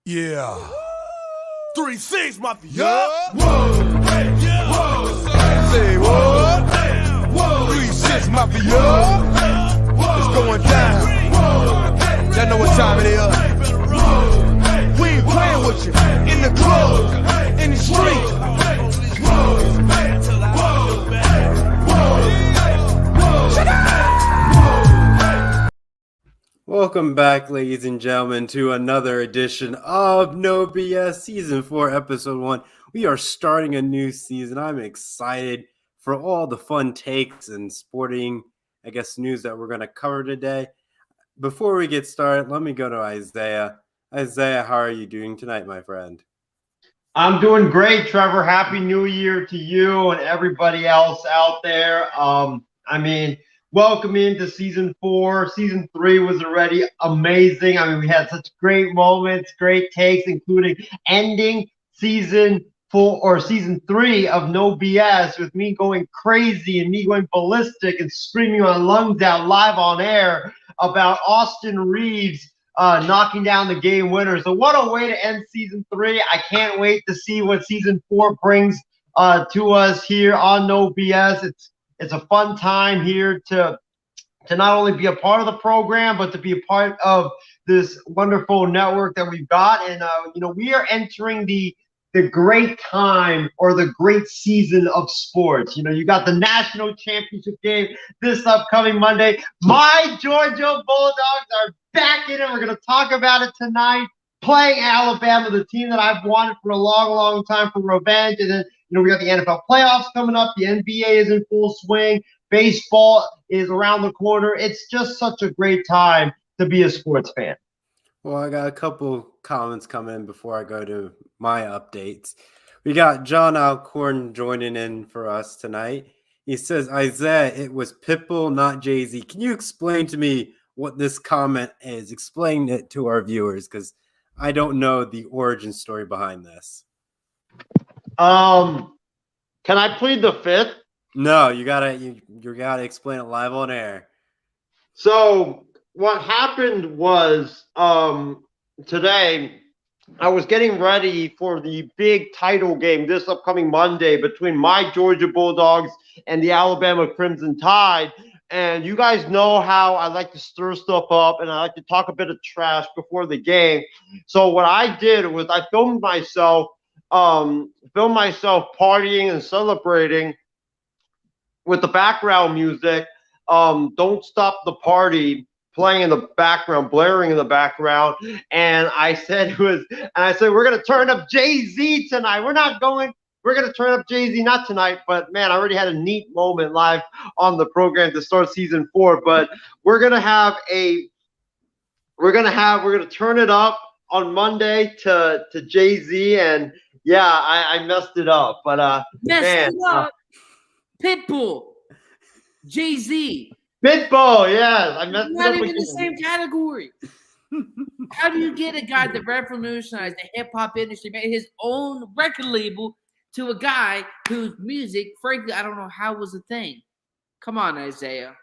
Yeah. 3-6, mafia. Whoa, hey, yeah. Whoa, say what? Whoa, 3-6, mafia. It's going down. Y'all know what time it is. We ain't playing with you. In the club, in the street. Welcome back, ladies and gentlemen, to another edition of No BS Season 4, Episode 1. We are starting a new season. I'm excited for all the fun takes and sporting, news that we're going to cover today. Before we get started, let me go to Isaiah. Isaiah, how are you doing tonight, my friend? I'm doing great, Trevor. Happy New Year to you and everybody else out there. Welcome into Season 4. Season 3 was already amazing. We had such great moments, great takes, including ending Season 4 or Season 3 of No BS with me going crazy and me going ballistic and screaming my lungs out live on air about Austin Reeves knocking down the game winner. So what a way to end Season 3. I can't wait to see what Season 4 brings to us here on No BS. It's a fun time here to not only be a part of the program, but to be a part of this wonderful network that we've got. And, we are entering the great time or the great season of sports. You got the national championship game this upcoming Monday. My Georgia Bulldogs are back in it. We're going to talk about it tonight. Playing Alabama, the team that I've wanted for a long, long time for revenge. And then, we got the NFL playoffs coming up. The NBA is in full swing. Baseball is around the corner. It's just such a great time to be a sports fan. Well, I got a couple comments coming in before I go to my updates. We got John Alcorn joining in for us tonight. He says, Isaiah, it was Pitbull, not Jay-Z. Can you explain to me what this comment is? Explain it to our viewers, because I don't know the origin story behind this. Can I plead the fifth? No, you gotta explain it live on air. So what happened was today I was getting ready for the big title game this upcoming Monday between my Georgia Bulldogs and the Alabama Crimson Tide. And you guys know how I like to stir stuff up and I like to talk a bit of trash before the game. So what I did was I filmed myself partying and celebrating with the background music, Don't Stop the Party playing in the background, blaring in the background. And I said we're gonna turn up Jay-Z tonight. We're gonna turn up Jay-Z, not tonight, but man, I already had a neat moment live on the program to start Season 4. But we're gonna turn it up on Monday to Jay-Z, and yeah, I messed it up. But Pitbull, Jay-Z. Pitbull, yes. I messed it up. Not even the same category. How do you get a guy that revolutionized the hip-hop industry, made his own record label, to a guy whose music, frankly, I don't know how was a thing? Come on, Isaiah.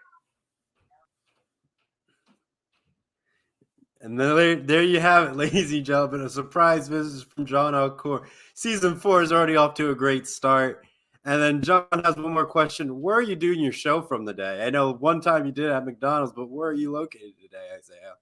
And there you have it, ladies and gentlemen. A surprise visit from John Alcorn. Season 4 is already off to a great start. And then John has one more question. Where are you doing your show from today? I know one time you did it at McDonald's, but where are you located today, Isaiah?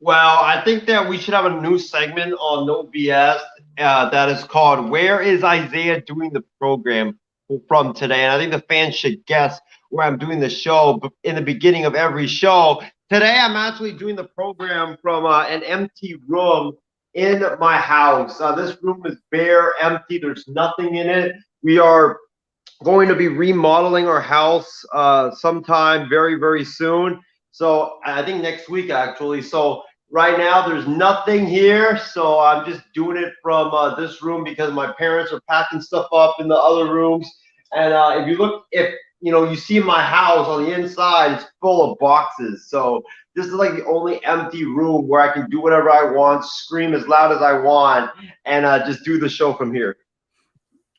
Well, I think that we should have a new segment on No BS that is called Where is Isaiah Doing the Program from today? And I think the fans should guess where I'm doing the show in the beginning of every show. Today, I'm actually doing the program from an empty room in my house. This room is bare, empty. There's nothing in it. We are going to be remodeling our house sometime very, very soon. So I think next week, actually. So right now, there's nothing here. So I'm just doing it from this room because my parents are packing stuff up in the other rooms. And if you see my house on the inside, it's full of boxes. So this is like the only empty room where I can do whatever I want, scream as loud as I want, and just do the show from here.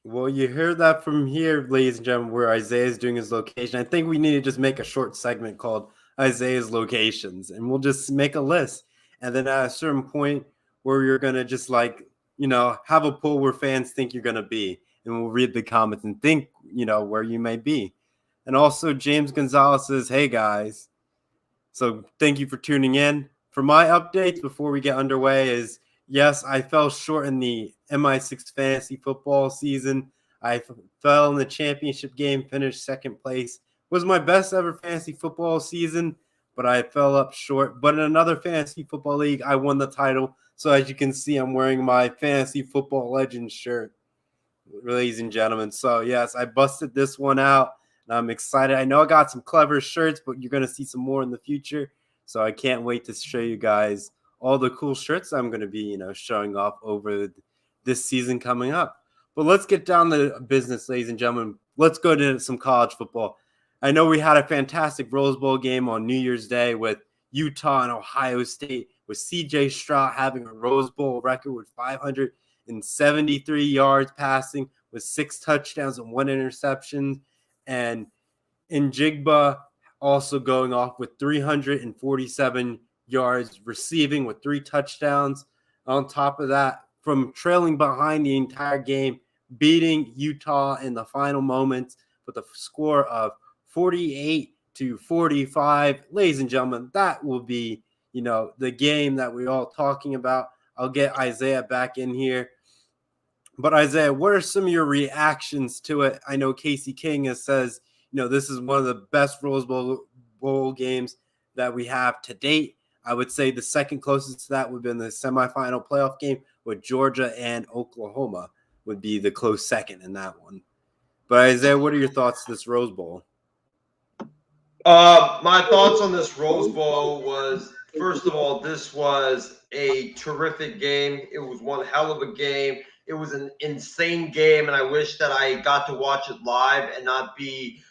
Well, you heard that from here, ladies and gentlemen, where Isaiah is doing his location. I think we need to just make a short segment called Isaiah's Locations, and we'll just make a list. And then at a certain point, where you're going to just have a poll where fans think you're going to be. And we'll read the comments and think, where you may be. And also James Gonzalez says, hey guys. So thank you for tuning in. For my updates before we get underway is, yes, I fell short in the MI6 fantasy football season. I fell in the championship game, finished second place. Was my best ever fantasy football season, but I fell up short. But in another fantasy football league, I won the title. So as you can see, I'm wearing my fantasy football legends shirt, ladies and gentlemen. So yes, I busted this one out, and I'm excited. I know I got some clever shirts, but you're going to see some more in the future. So I can't wait to show you guys all the cool shirts I'm going to be, showing off over this season coming up. But let's get down to business, ladies and gentlemen. Let's go to some college football. I know we had a fantastic Rose Bowl game on New Year's Day with Utah and Ohio State, with C.J. Stroud having a Rose Bowl record with 573 yards passing, with 6 touchdowns and 1 interception, and Njigba also going off with 347 yards receiving with 3 touchdowns. On top of that, from trailing behind the entire game, beating Utah in the final moments with a score of 48-45. Ladies and gentlemen, that will be, the game that we're all talking about. I'll get Isaiah back in here. But Isaiah, what are some of your reactions to it? I know Casey King says, this is one of the best Rose Bowl games that we have to date. I would say the second closest to that would have been the semifinal playoff game with Georgia and Oklahoma would be the close second in that one. But Isaiah, what are your thoughts to this Rose Bowl? My thoughts on this Rose Bowl was, first of all, this was a terrific game. It was one hell of a game. It was an insane game, and I wish that I got to watch it live and not be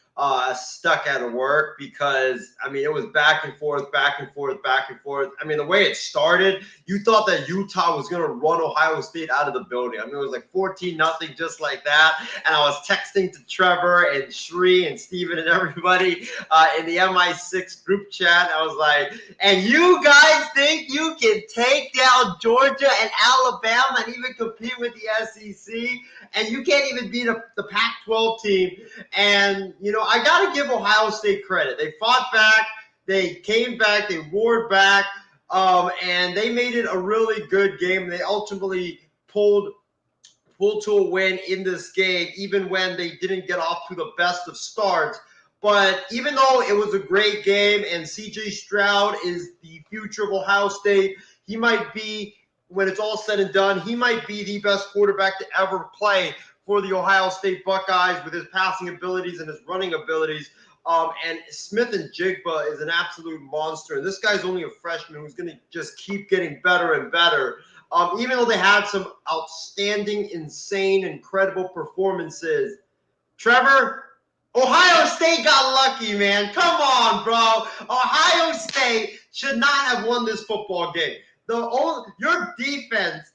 stuck at work, because it was back and forth, back and forth, back and forth. The way it started, you thought that Utah was going to run Ohio State out of the building. It was like 14-0, just like that. And I was texting to Trevor and Shree and Steven and everybody in the MI6 group chat. I was like, and you guys think you can take down Georgia and Alabama and even compete with the SEC? And you can't even beat the Pac-12 team. And, I got to give Ohio State credit. They fought back. They came back. They roared back. And they made it a really good game. They ultimately pulled to a win in this game, even when they didn't get off to the best of starts. But even though it was a great game and C.J. Stroud is the future of Ohio State, he might be, when it's all said and done, he might be the best quarterback to ever play for the Ohio State Buckeyes with his passing abilities and his running abilities. And Smith and Jigba is an absolute monster. And this guy's only a freshman who's going to just keep getting better and better. Even though they had some outstanding, insane, incredible performances. Trevor, Ohio State got lucky, man. Come on, bro. Ohio State should not have won this football game. Your defense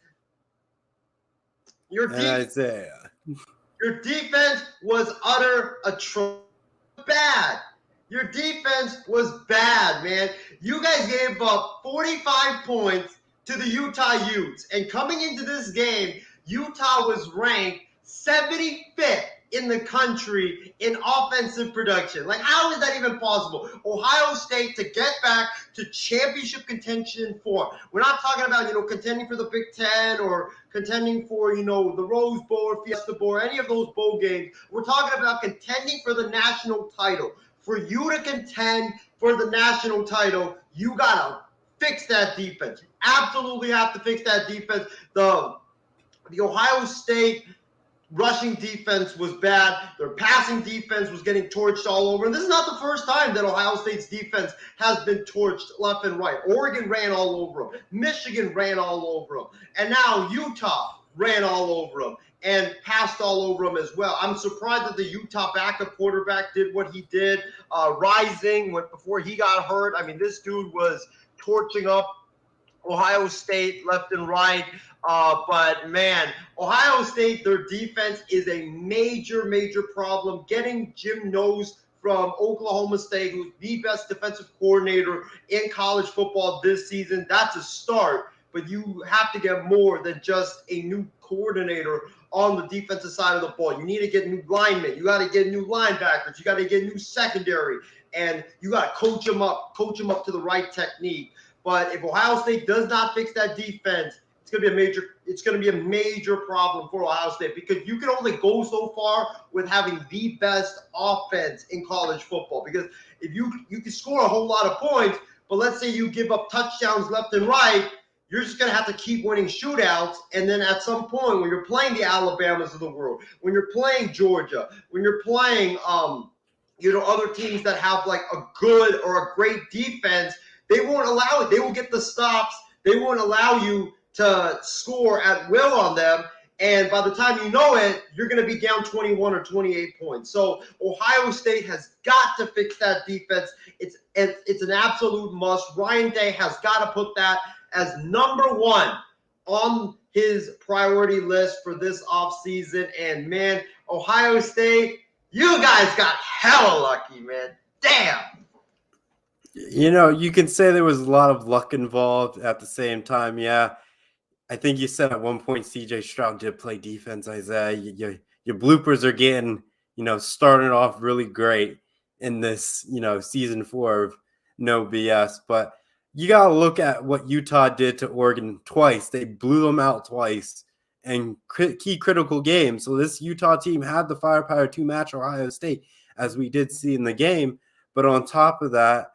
was utter atrocious. Bad. Your defense was bad, man. You guys gave up 45 points to the Utah Utes. And coming into this game, Utah was ranked 75th in the country in offensive production. Like, how is that even possible? Ohio State to get back to championship contention form. We're not talking about, contending for the Big Ten or contending for, the Rose Bowl or Fiesta Bowl or any of those bowl games. We're talking about contending for the national title. For you to contend for the national title, you got to fix that defense. You absolutely have to fix that defense. The Ohio State rushing defense was bad. Their passing defense was getting torched all over. And this is not the first time that Ohio State's defense has been torched left and right. Oregon ran all over them. Michigan ran all over them. And now Utah ran all over them and passed all over them as well. I'm surprised that the Utah backup quarterback did what he did. Rising before he got hurt. This dude was torching up Ohio State left and right. But, man, Ohio State, their defense is a major, major problem. Getting Jim Knowles from Oklahoma State, who's the best defensive coordinator in college football this season, that's a start. but you have to get more than just a new coordinator on the defensive side of the ball. You need to get new linemen. You got to get new linebackers. You got to get new secondary, and you got to coach them up to the right technique. But if Ohio State does not fix that defense, it's going to be a major problem for Ohio State, because you can only go so far with having the best offense in college football. Because if you can score a whole lot of points, but let's say you give up touchdowns left and right, you're just going to have to keep winning shootouts. And then at some point, when you're playing the Alabamas of the world, when you're playing Georgia, when you're playing other teams that have like a good or a great defense, they won't allow it. They will get the stops. They won't allow you to score at will on them. And by the time you know it, you're going to be down 21 or 28 points. So Ohio State has got to fix that defense. It's an absolute must. Ryan Day has got to put that as number one on his priority list for this offseason. And, man, Ohio State, you guys got hella lucky, man. Damn. You know, you can say there was a lot of luck involved at the same time. Yeah. I think you said at one point CJ Stroud did play defense, Isaiah. Your bloopers are getting, starting off really great in this, season 4 of No BS. But you got to look at what Utah did to Oregon twice. They blew them out twice in key critical games. So this Utah team had the firepower to match Ohio State, as we did see in the game. But on top of that,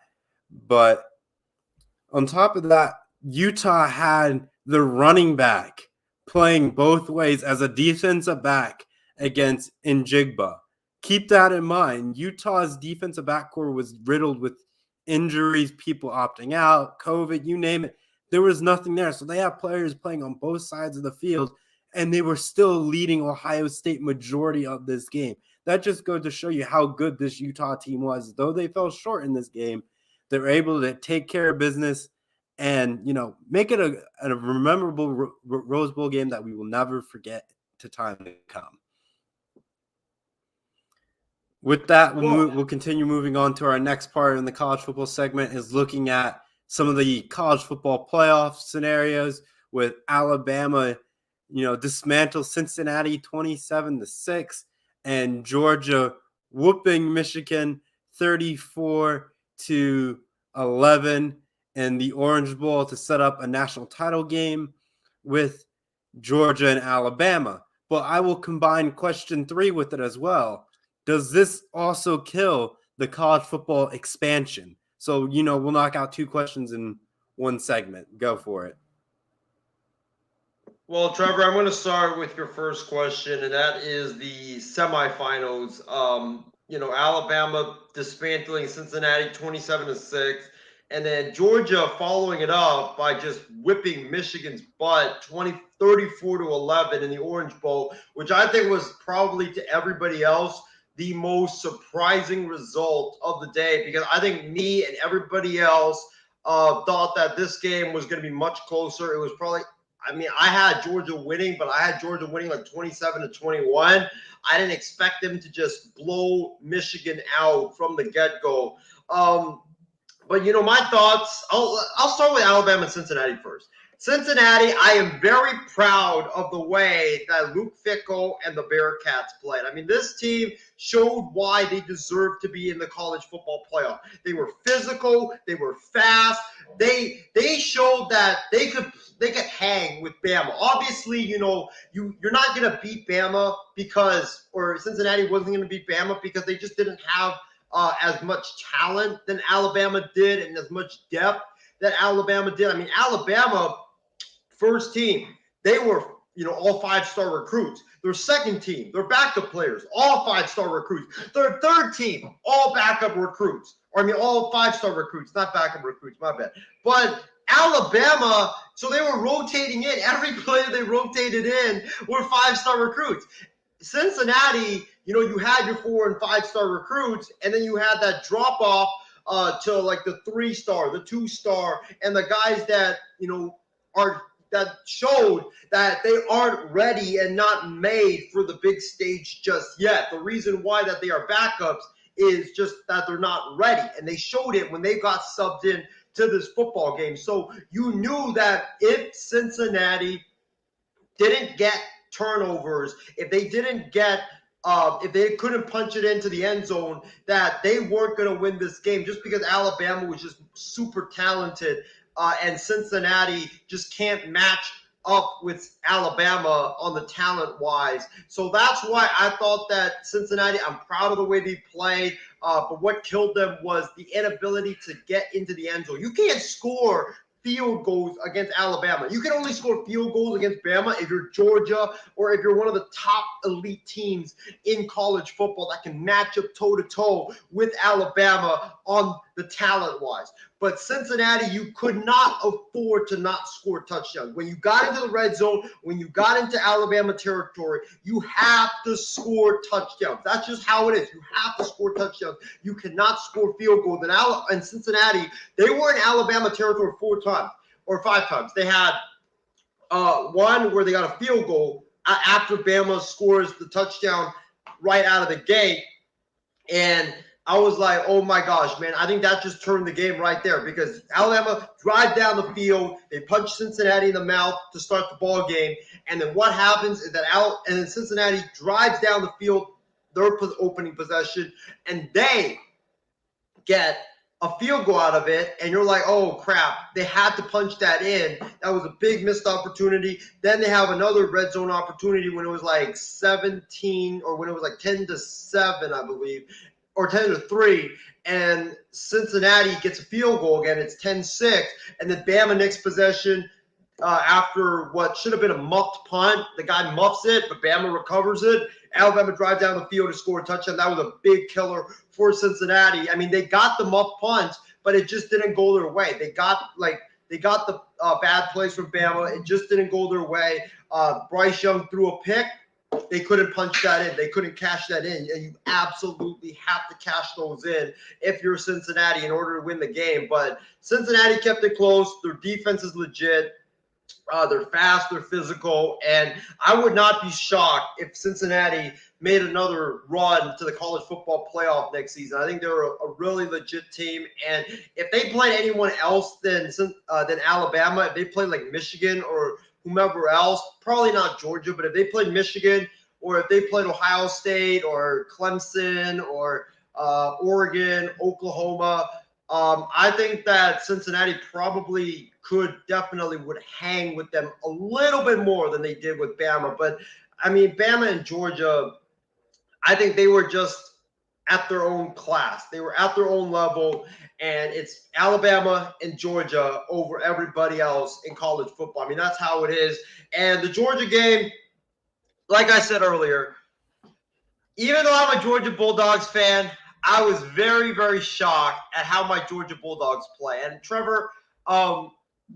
Utah had the running back playing both ways as a defensive back against Njigba. Keep that in mind. Utah's defensive backcourt was riddled with injuries, people opting out, COVID, you name it. There was nothing there. So they have players playing on both sides of the field, and they were still leading Ohio State majority of this game. That just goes to show you how good this Utah team was. Though they fell short in this game, they were able to take care of business and, make it a memorable Rose Bowl game that we will never forget to time to come. With that, we'll continue moving on to our next part in the college football segment, is looking at some of the college football playoff scenarios with Alabama, dismantle Cincinnati 27-6, and Georgia whooping Michigan 34-11. And the Orange Bowl to set up a national title game with Georgia and Alabama. But I will combine question 3 with it as well. Does this also kill the college football expansion? So, we'll knock out 2 questions in one segment. Go for it. Well, Trevor, I'm going to start with your first question, and that is the semifinals. Alabama dismantling Cincinnati 27-6. And then Georgia following it up by just whipping Michigan's butt 34-11 in the Orange Bowl, which I think was probably to everybody else the most surprising result of the day, because I think me and everybody else thought that this game was going to be much closer. It was probably, I had Georgia winning, but I had Georgia winning like 27-21. I didn't expect them to just blow Michigan out from the get-go. But, my thoughts, I'll start with Alabama and Cincinnati first. Cincinnati, I am very proud of the way that Luke Fickell and the Bearcats played. This team showed why they deserve to be in the college football playoff. They were physical. They were fast. They showed that they could hang with Bama. Obviously, you're not going to beat Bama or Cincinnati wasn't going to beat Bama because they just didn't have as much talent than Alabama did and as much depth that Alabama did. Alabama, first team, they were, all 5-star recruits. Their second team, their backup players, all 5-star recruits. Their third team, all backup recruits. All 5-star recruits, not backup recruits, my bad. But Alabama, so they were rotating in. Every player they rotated in were 5-star recruits. Cincinnati, you had your 4- and 5-star recruits, and then you had that drop-off to like the 3-star, the 2-star, and the guys that, that showed that they aren't ready and not made for the big stage just yet. The reason why that they are backups is just that they're not ready, and they showed it when they got subbed in to this football game. So you knew that if Cincinnati didn't get turnovers, if they didn't get if they couldn't punch it into the end zone, that they weren't going to win this game just because Alabama was just super talented and Cincinnati just can't match up with Alabama on the talent-wise. So that's why I thought that Cincinnati, I'm proud of the way they played, but what killed them was the inability to get into the end zone. You can't score field goals against Alabama. You can only score field goals against Bama if you're Georgia or if you're one of the top elite teams in college football that can match up toe-to-toe with Alabama on the talent-wise. But Cincinnati, you could not afford to not score touchdowns. When you got into the red zone, when you got into Alabama territory, you have to score touchdowns. That's just how it is. You have to score touchdowns. You cannot score field goals. And Cincinnati, they were in Alabama territory 4 times or 5 times. They had one where they got a field goal after Bama scores the touchdown right out of the gate. And I was like, oh my gosh, man, I think that just turned the game right there because Alabama drive down the field, they punch Cincinnati in the mouth to start the ball game, and then what happens is that Cincinnati drives down the field, their opening possession, and they get a field goal out of it, and you're like, oh crap, they had to punch that in. That was a big missed opportunity. Then they have another red zone opportunity when it was like 17 or when it was like 10-7, I believe, or 10-3, and Cincinnati gets a field goal again. It's 10-6, and then Bama next possession after what should have been a muffed punt. The guy muffs it, but Bama recovers it. Alabama drives down the field to score a touchdown. That was a big killer for Cincinnati. I mean, they got the muffed punts, but it just didn't go their way. They got the bad plays from Bama. It just didn't go their way. Bryce Young threw a pick. They couldn't punch that in. They couldn't cash that in. And you absolutely have to cash those in if you're Cincinnati in order to win the game. But Cincinnati kept it close. Their defense is legit. They're fast. They're physical. And I would not be shocked if Cincinnati made another run to the college football playoff next season. I think they're a really legit team. And if they played anyone else than Alabama, if they played like Michigan or whomever else, probably not Georgia, but if they played Michigan or if they played Ohio State or Clemson or Oregon, Oklahoma, I think that Cincinnati probably definitely would hang with them a little bit more than they did with Bama. But, I mean, Bama and Georgia, I think they were just at their own class. They were at their own level, and it's Alabama and Georgia over everybody else in college football. I mean, that's how it is. And the Georgia game, like I said earlier, even though I'm a Georgia Bulldogs fan, I was very, very shocked at how my Georgia Bulldogs play. And Trevor,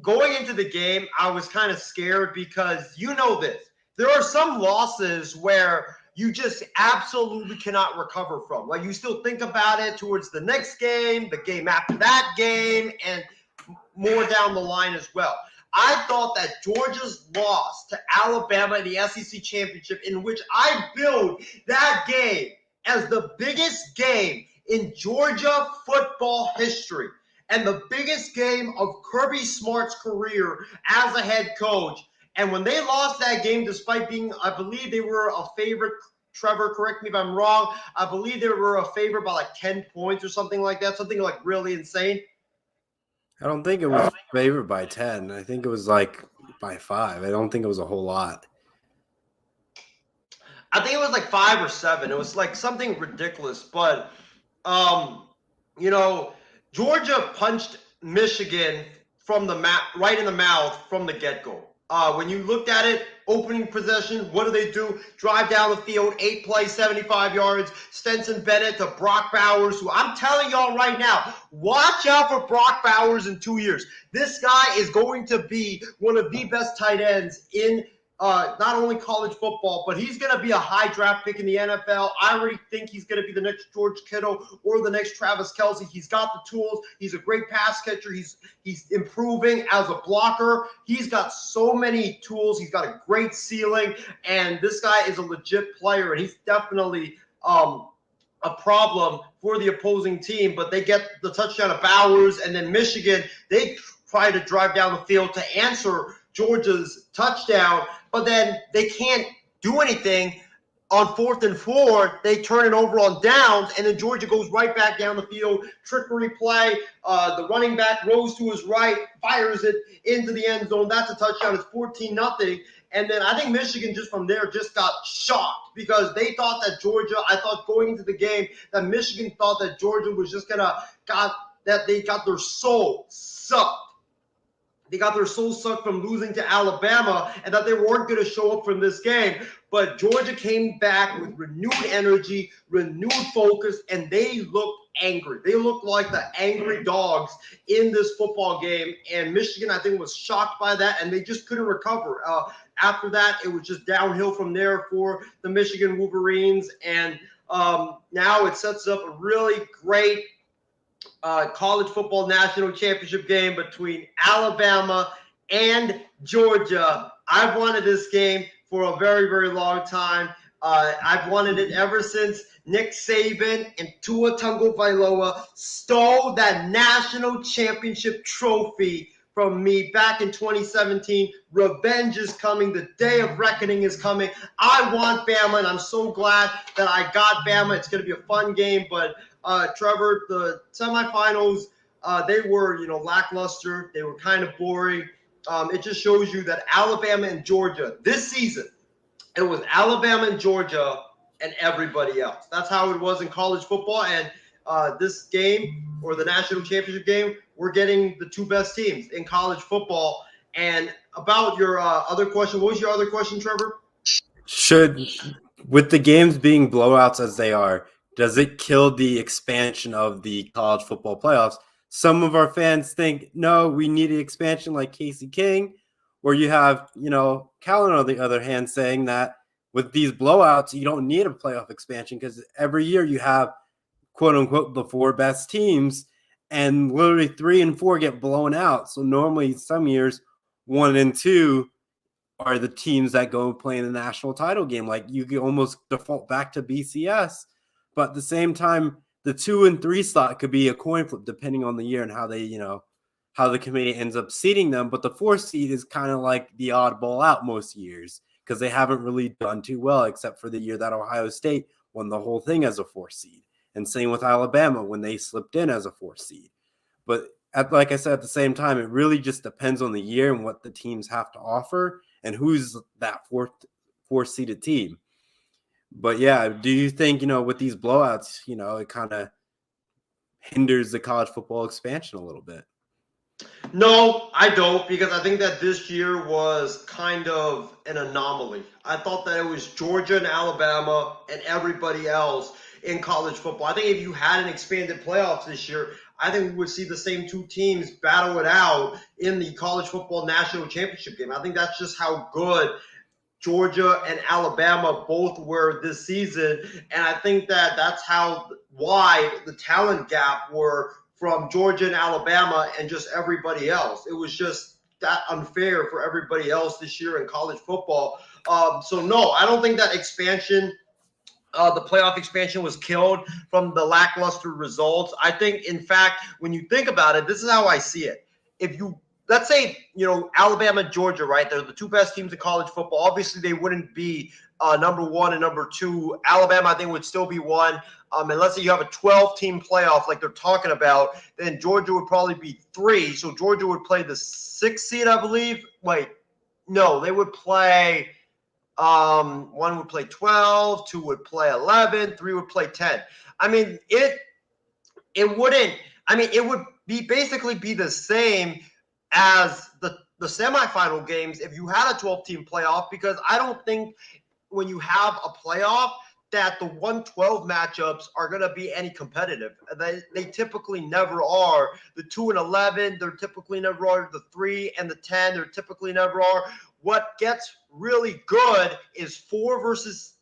going into the game, I was kind of scared because you know this. There are some losses where you just absolutely cannot recover from. Like, you still think about it towards the next game, the game after that game, and more down the line as well. I thought that Georgia's loss to Alabama in the SEC championship, in which I billed that game as the biggest game in Georgia football history and the biggest game of Kirby Smart's career as a head coach. And when they lost that game, despite being, I believe they were a favorite, Trevor, correct me if I'm wrong, I believe they were a favorite by like 10 points or something like that, something like really insane. I don't think it was favored by 10. I think it was like by 5. I don't think it was a whole lot. I think it was like 5 or 7. It was like something ridiculous. But, you know, Georgia punched Michigan from the right in the mouth from the get-go. When you looked at it, opening possession, what do? Drive down the field, 8 plays, 75 yards. Stetson Bennett to Brock Bowers, who I'm telling y'all right now, watch out for Brock Bowers in 2 years. This guy is going to be one of the best tight ends in not only college football, but he's going to be a high draft pick in the NFL. I already think he's going to be the next George Kittle or the next Travis Kelce. He's got the tools. He's a great pass catcher. He's improving as a blocker. He's got so many tools. He's got a great ceiling, and this guy is a legit player, and he's definitely a problem for the opposing team, but they get the touchdown of Bowers, and then Michigan, they try to drive down the field to answer Georgia's touchdown, but then they can't do anything. On 4th and 4, they turn it over on downs, and then Georgia goes right back down the field. Trickery play. The running back rolls to his right, fires it into the end zone. That's a touchdown. It's 14-0. And then I think Michigan just from there just got shocked because they thought that Georgia, I thought going into the game that Michigan thought that Georgia was just going to they got their soul sucked. They got their soul sucked from losing to Alabama and that they weren't going to show up from this game. But Georgia came back with renewed energy, renewed focus, and they looked angry. They looked like the angry dogs in this football game. And Michigan, I think, was shocked by that, and they just couldn't recover. After that, it was just downhill from there for the Michigan Wolverines. And now it sets up a really great college football national championship game between Alabama and Georgia. I've wanted this game for a very, very long time. I've wanted it ever since Nick Saban and Tua Tagovailoa stole that national championship trophy from me back in 2017. Revenge is coming. The day of reckoning is coming. I want Bama, and I'm so glad that I got Bama. It's going to be a fun game, but Trevor, the semifinals, they were, lackluster. They were kind of boring. It just shows you that Alabama and Georgia this season, it was Alabama and Georgia and everybody else. That's how it was in college football. And this game, or the national championship game, we're getting the two best teams in college football. And about your other question, what was your other question, Trevor? With the games being blowouts as they are, does it kill the expansion of the college football playoffs? Some of our fans think, no, we need an expansion like Casey King. Or you have, Callan on the other hand saying that with these blowouts, you don't need a playoff expansion because every year you have, quote unquote, the 4 best teams, and literally 3 and 4 get blown out. So normally some years 1 and 2 are the teams that go play in the national title game. Like you can almost default back to BCS. But at the same time, the 2 and 3 slot could be a coin flip depending on the year and how they, how the committee ends up seeding them. But the 4 seed is kind of like the oddball out most years because they haven't really done too well except for the year that Ohio State won the whole thing as a 4 seed. And same with Alabama when they slipped in as a 4 seed. But like I said, at the same time, it really just depends on the year and what the teams have to offer and who's that 4 seeded team. But yeah, do you think, with these blowouts, it kind of hinders the college football expansion a little bit? No, I don't, because I think that this year was kind of an anomaly. I thought that it was Georgia and Alabama and everybody else in college football. I think if you had an expanded playoffs this year, I think we would see the same 2 teams battle it out in the college football national championship game. I think that's just how good Georgia and Alabama both were this season. And I think that that's how wide the talent gap were from Georgia and Alabama and just everybody else. It was just that unfair for everybody else this year in college football. So no, I don't think that expansion, the playoff expansion was killed from the lackluster results. I think, in fact, when you think about it, this is how I see it. If you, let's say, Alabama and Georgia, right? They're the 2 best teams in college football. Obviously, they wouldn't be number 1 and number 2. Alabama, I think, would still be 1. And let's say you have a 12-team playoff like they're talking about, then Georgia would probably be 3. So Georgia would play the 6th seed, I believe. Wait, no, they would play 1 would play 12, 2 would play 11, 3 would play 10. I mean, it wouldn't – I mean, it would basically be the same as the semifinal games if you had a 12-team playoff, because I don't think when you have a playoff that the 1-12 matchups are going to be any competitive. They typically never are. The 2 and 11, they're typically never are. The 3 and the 10, they're typically never are. What gets really good is 4 versus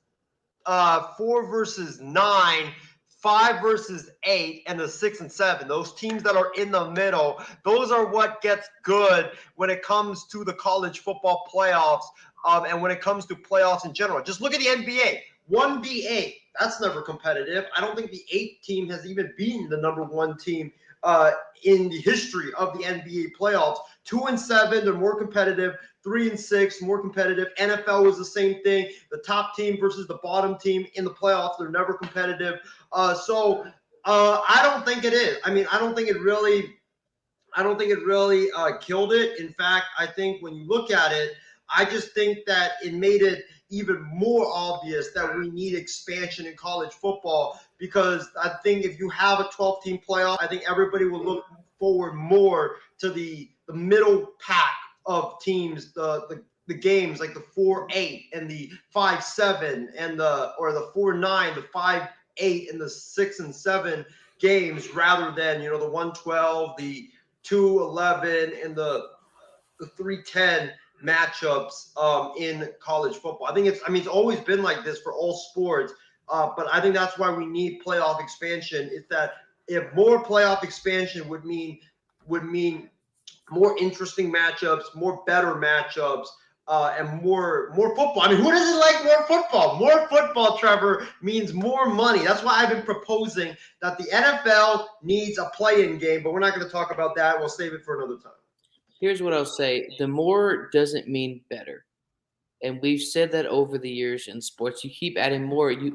9, 5 versus 8, and the 6 and 7. Those teams that are in the middle, those are what gets good when it comes to the college football playoffs, and when it comes to playoffs in general. Just look at the NBA. 1v8. That's never competitive. I don't think the 8th team has even beaten the number 1 team in the history of the NBA playoffs. 2 and 7, they're more competitive. 3 and 6, more competitive. NFL was the same thing. The top team versus the bottom team in the playoffs, they're never competitive. So I don't think it is. I mean, I don't think it really killed it. In fact, I think when you look at it, I just think that it made it even more obvious that we need expansion in college football, because I think if you have a 12-team playoff, I think everybody will look forward more to the middle pack of teams, the games like the 4-8 and the 5-7 and the 4-9, the 5-8 and the 6 and 7 games, rather than the 1-12, the 2-11 and the 3-10 matchups in college football. I think it's always been like this for all sports, but I think that's why we need playoff expansion. Is that if more playoff expansion would mean more interesting matchups, more better matchups, and more football. I mean, who doesn't like more football? More football, Trevor, means more money. That's why I've been proposing that the NFL needs a play-in game, but we're not going to talk about that. We'll save it for another time. Here's what I'll say. The more doesn't mean better. And we've said that over the years in sports. You keep adding more. I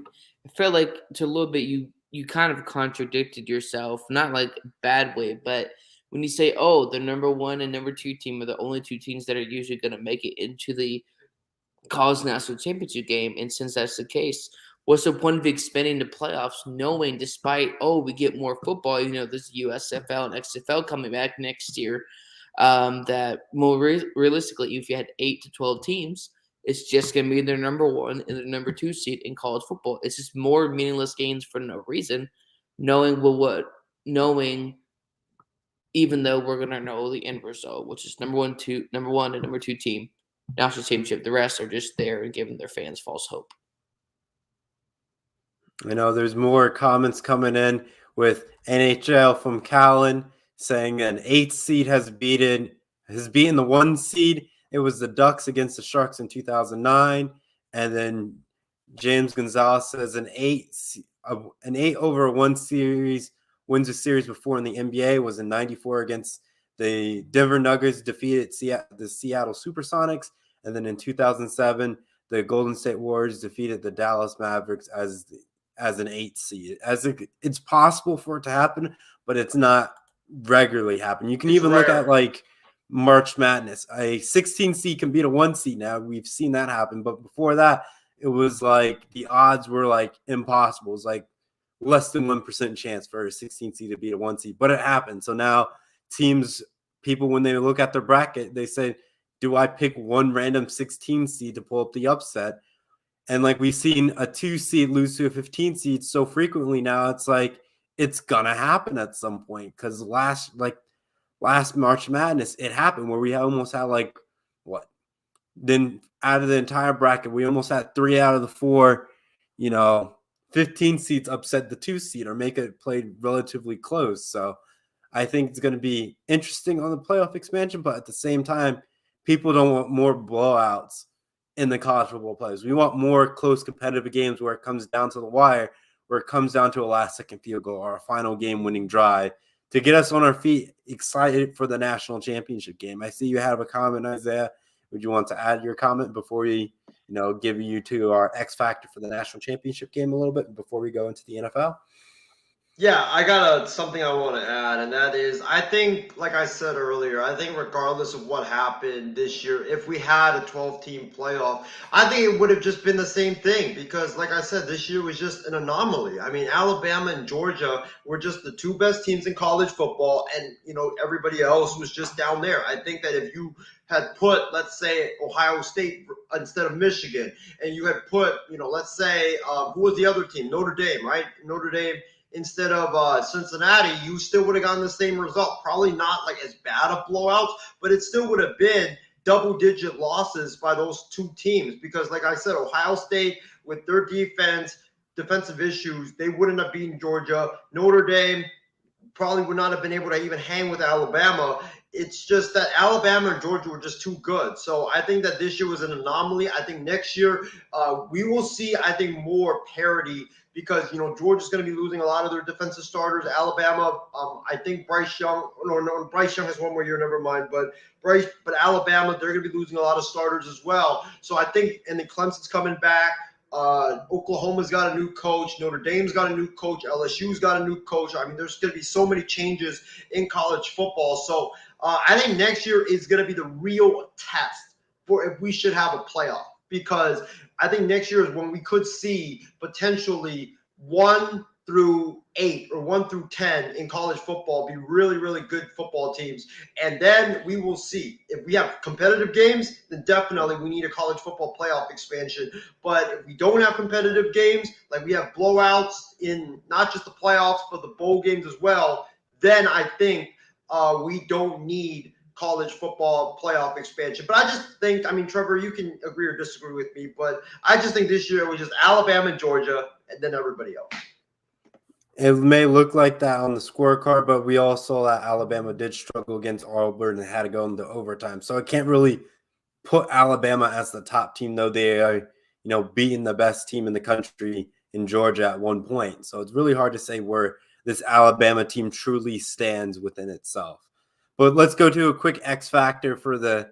feel like to a little bit you kind of contradicted yourself, not like a bad way, but when you say, oh, the number 1 and number 2 team are the only 2 teams that are usually going to make it into the college national championship game, and since that's the case, what's the point of expanding the playoffs knowing despite, we get more football, there's USFL and XFL coming back next year, that more realistically, if you had 8 to 12 teams, it's just going to be their number 1 and their number 2 seed in college football. It's just more meaningless games for no reason, knowing even though we're going to know the end result, which is number 1 and number 2 team, national championship. The rest are just there and giving their fans false hope. I know there's more comments coming in with NHL from Callan saying an 8th seed has beaten the 1 seed. It was the Ducks against the Sharks in 2009. And then James Gonzalez says an 8 over a 1 series wins a series before in the NBA was in 94 against the Denver Nuggets, defeated the Seattle Supersonics. And then in 2007, the Golden State Warriors defeated the Dallas Mavericks as an 8th seed. It's possible for it to happen, but it's not regularly happen. You can even look at like March Madness. A 16 seed can beat a 1 seed now. We've seen that happen. But before that, it was like the odds were like impossible. It was like less than 1% chance for a 16 seed to beat a 1 seed. But it happened. So now people, when they look at their bracket, they say, do I pick one random 16 seed to pull up the upset? And like we've seen a 2 seed lose to a 15 seed so frequently now, it's like it's gonna happen at some point. Because last March Madness, it happened where we almost had then out of the entire bracket, we almost had 3 out of the 4, 15 seeds upset the 2 seed or make it play relatively close. So I think it's going to be interesting on the playoff expansion, but at the same time, people don't want more blowouts in the college football playoffs. We want more close competitive games where it comes down to the wire, where it comes down to a last-second field goal or a final game-winning drive to get us on our feet, excited for the national championship game. I see you have a comment, Isaiah. Would you want to add your comment before we, give you to our X factor for the national championship game a little bit before we go into the NFL? Yeah, I got something I want to add, and that is, I think, like I said earlier, I think regardless of what happened this year, if we had a 12-team playoff, I think it would have just been the same thing because, like I said, this year was just an anomaly. I mean, Alabama and Georgia were just the 2 best teams in college football, and, everybody else was just down there. I think that if you had put, let's say, Ohio State instead of Michigan, and you had put, let's say, who was the other team? Notre Dame, right? Notre Dame instead of Cincinnati, you still would have gotten the same result. Probably not like as bad of blowouts, but it still would have been double-digit losses by those 2 teams because, like I said, Ohio State, with their defensive issues, they wouldn't have beaten Georgia. Notre Dame probably would not have been able to even hang with Alabama it's just that Alabama and Georgia were just too good. So I think that this year was an anomaly. I think next year we will see, I think, more parity because, Georgia's going to be losing a lot of their defensive starters. Alabama, I think Bryce Young – no, Bryce Young has one more year, never mind. But Alabama, they're going to be losing a lot of starters as well. So I think – and then Clemson's coming back. Oklahoma's got a new coach. Notre Dame's got a new coach. LSU's got a new coach. I mean, there's going to be so many changes in college football. So I think next year is going to be the real test for if we should have a playoff, because I think next year is when we could see potentially 1 through 8 or 1 through 10 in college football be really, really good football teams. And then we will see. If we have competitive games, then definitely we need a college football playoff expansion. But if we don't have competitive games, like we have blowouts in not just the playoffs, but the bowl games as well, then I think we don't need college football playoff expansion. But I just think, Trevor, you can agree or disagree with me, but I just think this year it was just Alabama and Georgia and then everybody else. It may look like that on the scorecard, but we all saw that Alabama did struggle against Auburn and had to go into overtime. So I can't really put Alabama as the top team, though they are, beating the best team in the country in Georgia at one point. So it's really hard to say where this Alabama team truly stands within itself. But let's go to a quick X factor for the,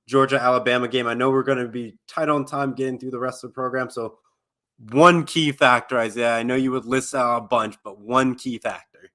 Georgia-Alabama game. I know we're going to be tight on time getting through the rest of the program. So one key factor, Isaiah. I know you would list out a bunch, but one key factor.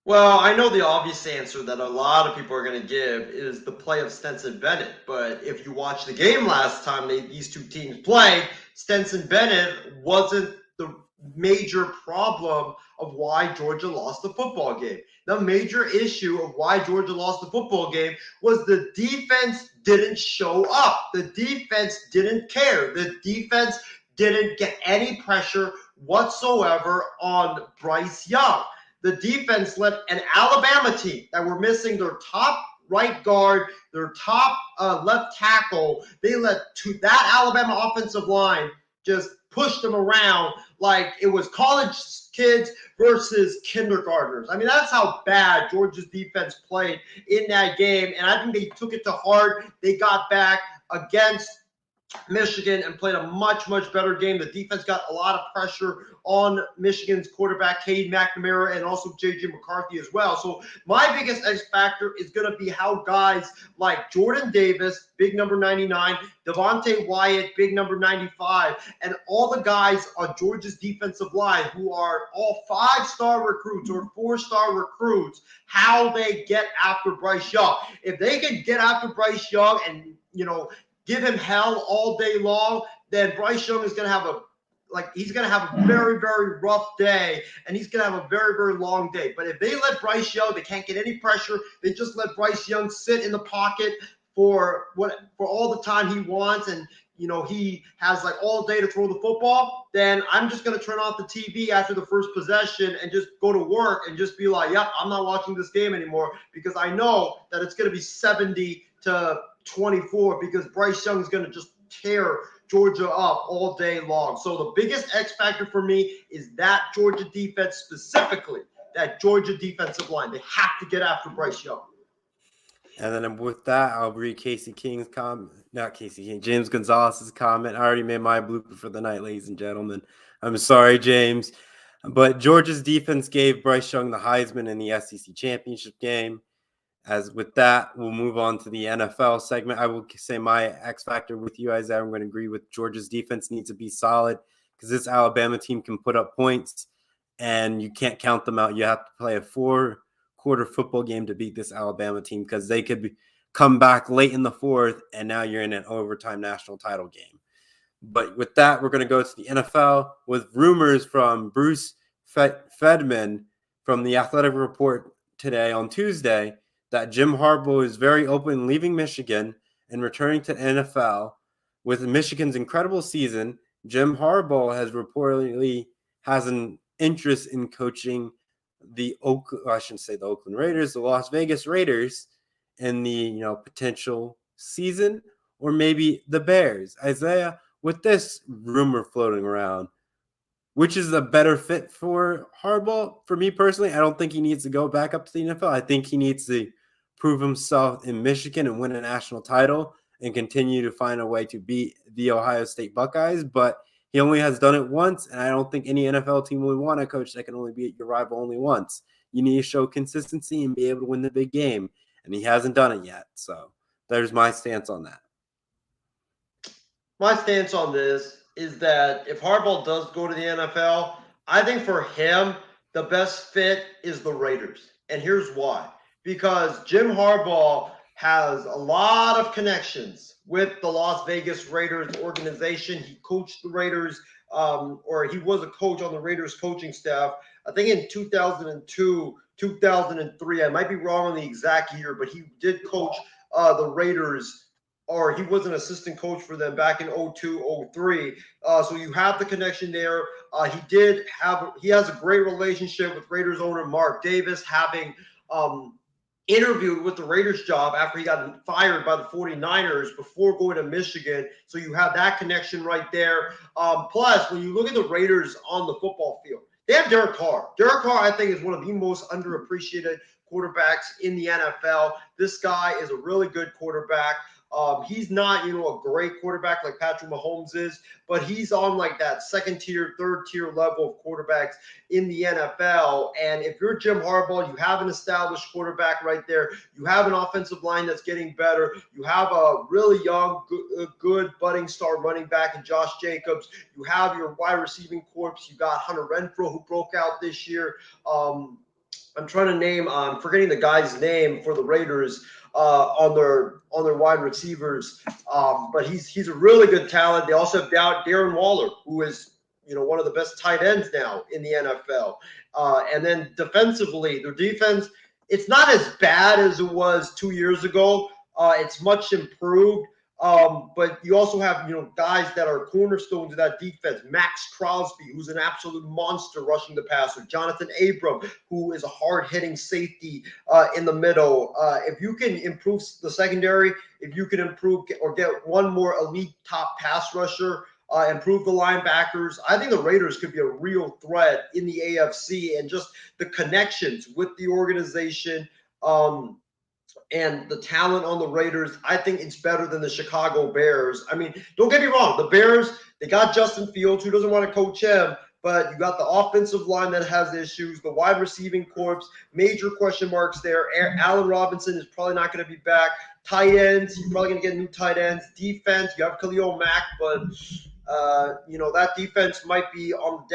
Well, I know the obvious answer that a lot of people are going to give is the play of Stetson Bennett. But if you watch the game last time these two teams played, Stetson Bennett wasn't the major problem of why Georgia lost the football game. The major issue of why Georgia lost the football game was the defense didn't show up. The defense didn't care. The defense didn't get any pressure whatsoever on Bryce Young. The defense let an Alabama team that were missing their top right guard, their top left tackle, they let that Alabama offensive line just push them around like it was college kids versus kindergartners. That's how bad Georgia's defense played in that game, and I think they took it to heart. They got back against Michigan and played a much, much better game. The defense got a lot of pressure on Michigan's quarterback, Cade McNamara, and also J.J. McCarthy as well. So my biggest X factor is going to be how guys like Jordan Davis, big number 99, Devontae Wyatt, big number 95, and all the guys on Georgia's defensive line who are all 5-star recruits or 4-star recruits, how they get after Bryce Young. If they can get after Bryce Young and, give him hell all day long, then Bryce Young is going to have a very, very rough day, and he's going to have a very, very long day. But if they let Bryce Young, they can't get any pressure. They just let Bryce Young sit in the pocket for all the time he wants, and he has all day to throw the football, then I'm just going to turn off the TV after the first possession and just go to work and just be like, yep, I'm not watching this game anymore, because I know that it's going to be 70-24 because Bryce Young is going to just tear Georgia up all day long. So the biggest X factor for me is that Georgia defense, specifically that Georgia defensive line. They have to get after Bryce Young. And then with that, I'll read Casey King's comment. Not Casey King, James Gonzalez's comment. I already made my blooper for the night, ladies and gentlemen. I'm sorry, James. But Georgia's defense gave Bryce Young the Heisman in the SEC championship game. As with that, we'll move on to the NFL segment. I will say my X factor with you, Isaiah. I'm going to agree with Georgia's defense needs to be solid because this Alabama team can put up points and you can't count them out. You have to play a 4-quarter football game to beat this Alabama team because they could come back late in the fourth and now you're in an overtime national title game. But with that, we're going to go to the NFL with rumors from Bruce Feldman from the Athletic Report today on Tuesday that Jim Harbaugh is very open leaving Michigan and returning to the NFL. With Michigan's incredible season, Jim Harbaugh has reportedly has an interest in coaching the Oakland Raiders, the Las Vegas Raiders, in the potential season, or maybe the Bears. Isaiah, with this rumor floating around, which is the better fit for Harbaugh? For me personally, I don't think he needs to go back up to the NFL. I think he needs to prove himself in Michigan and win a national title and continue to find a way to beat the Ohio State Buckeyes. But he only has done it once, and I don't think any NFL team would want a coach that can only beat your rival only once. You need to show consistency and be able to win the big game, and he hasn't done it yet. So there's my stance on that. My stance on this is that if Harbaugh does go to the NFL, I think for him, the best fit is the Raiders. And here's why. Because Jim Harbaugh has a lot of connections with the Las Vegas Raiders organization. He coached the Raiders, or he was a coach on the Raiders coaching staff, I think in 2002, 2003. I might be wrong on the exact year, but he did coach the Raiders, or he was an assistant coach for them back in 02, 03. So you have the connection there. He has a great relationship with Raiders owner Mark Davis, having interviewed with the Raiders job after he got fired by the 49ers before going to Michigan. So you have that connection right there. Plus, when you look at the Raiders on the football field, they have Derek Carr. Derek Carr, I think, is one of the most underappreciated quarterbacks in the NFL. This guy is a really good quarterback. He's not, a great quarterback like Patrick Mahomes is, but he's on like that second tier, third tier level of quarterbacks in the NFL. And if you're Jim Harbaugh, you have an established quarterback right there. You have an offensive line that's getting better. You have a really young, good budding star running back in Josh Jacobs. You have your wide receiving corps. You got Hunter Renfrow, who broke out this year. I'm forgetting the guy's name for the Raiders on their wide receivers, but he's a really good talent. They also have Darren Waller, who is one of the best tight ends now in the NFL. And then defensively, their defense, it's not as bad as it was 2 years ago. It's much improved. But you also have, guys that are cornerstones of that defense. Max Crosby, who's an absolute monster rushing the passer. Jonathan Abram, who is a hard-hitting safety in the middle. If you can improve the secondary, if you can improve or get one more elite top pass rusher, improve the linebackers, I think the Raiders could be a real threat in the AFC, and just the connections with the organization, and the talent on the Raiders, I think it's better than the Chicago Bears. I mean, don't get me wrong. The Bears, they got Justin Fields, who doesn't want to coach him, but you got the offensive line that has issues, the wide receiving corps, major question marks there. Allen Robinson is probably not going to be back. Tight ends, you're probably going to get new tight ends. Defense, you have Khalil Mack, but, that defense might be on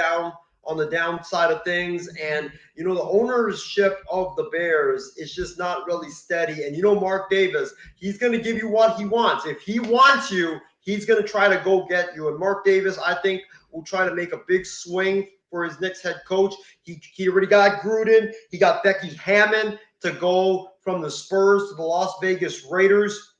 the downside of things. And, the ownership of the Bears is just not really steady. And, Mark Davis, he's going to give you what he wants. If he wants you, he's going to try to go get you. And Mark Davis, I think, will try to make a big swing for his next head coach. He already got Gruden. He got Becky Hammond to go from the Spurs to the Las Vegas Raiders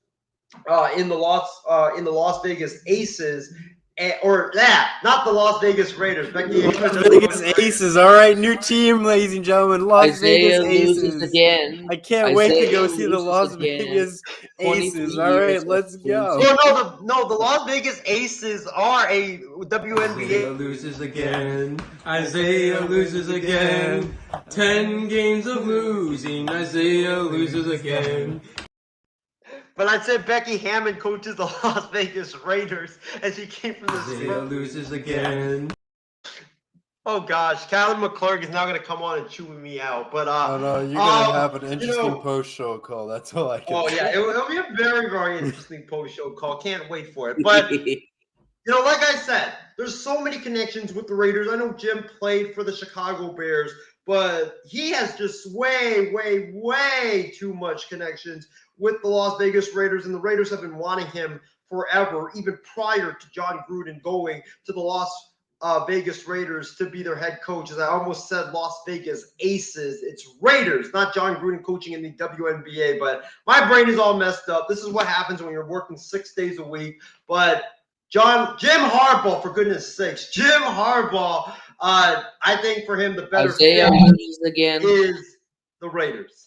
in the Las Vegas Aces. Not the Las Vegas Raiders. Las Vegas Aces. All right, new team, ladies and gentlemen. Las Isaiah Vegas loses Aces. again. I can't wait to go Isaiah see the Las loses again. Vegas 23 Aces. All right, years let's of go. losing. The Las Vegas Aces are a WNBA. Isaiah loses again. Isaiah loses again. 10 games of losing. Isaiah loses again. But I said Becky Hammond coaches the Las Vegas Raiders, and she came from the Isaiah Spurs. loses again. Oh gosh, Calvin McClurg is now going to come on and chew me out. But No, you're gonna have an interesting post-show call. That's all I can. Oh yeah, it'll be a very, very interesting post-show call. Can't wait for it. But like I said, there's so many connections with the Raiders. I know Jim played for the Chicago Bears, but he has just way, way, way too much connections with the Las Vegas Raiders, and the Raiders have been wanting him forever, even prior to John Gruden going to the Las Vegas Raiders to be their head coach. As I almost said, Las Vegas Aces. It's Raiders, not John Gruden coaching in the WNBA, but my brain is all messed up. This is what happens when you're working 6 days a week. But Jim Harbaugh, for goodness sakes, Jim Harbaugh, I think for him the better Isaiah fit loses again. is the Raiders.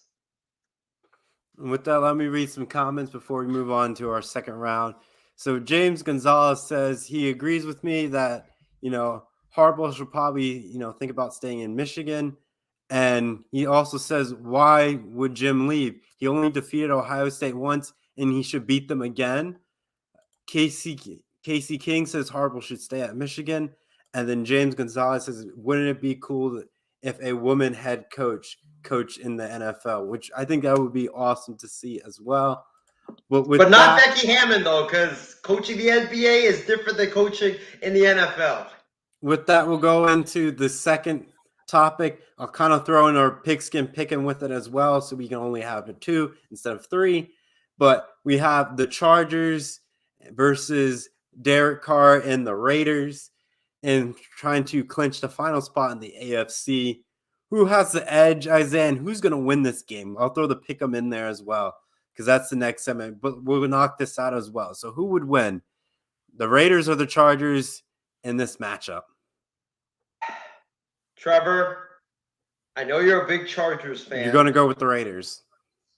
And with that, let me read some comments before we move on to our second round. So James Gonzalez says he agrees with me that, Harbaugh should probably, think about staying in Michigan. And he also says, why would Jim leave? He only defeated Ohio State once, and he should beat them again. Casey King says Harbaugh should stay at Michigan. And then James Gonzalez says, wouldn't it be cool if a woman head coach in the NFL, which I think that would be awesome to see as well. But not Becky Hammond, though, because coaching the NBA is different than coaching in the NFL. With that, we'll go into the second topic. I'll kind of throw in our pigskin picking with it as well, so we can only have 2 instead of 3. But we have the Chargers versus Derek Carr and the Raiders, and trying to clinch the final spot in the AFC. Who has the edge, Isaiah, and who's going to win this game? I'll throw the pick 'em in there as well, because that's the next segment. But we'll knock this out as well. So who would win, the Raiders or the Chargers in this matchup? Trevor, I know you're a big Chargers fan. You're going to go with the Raiders.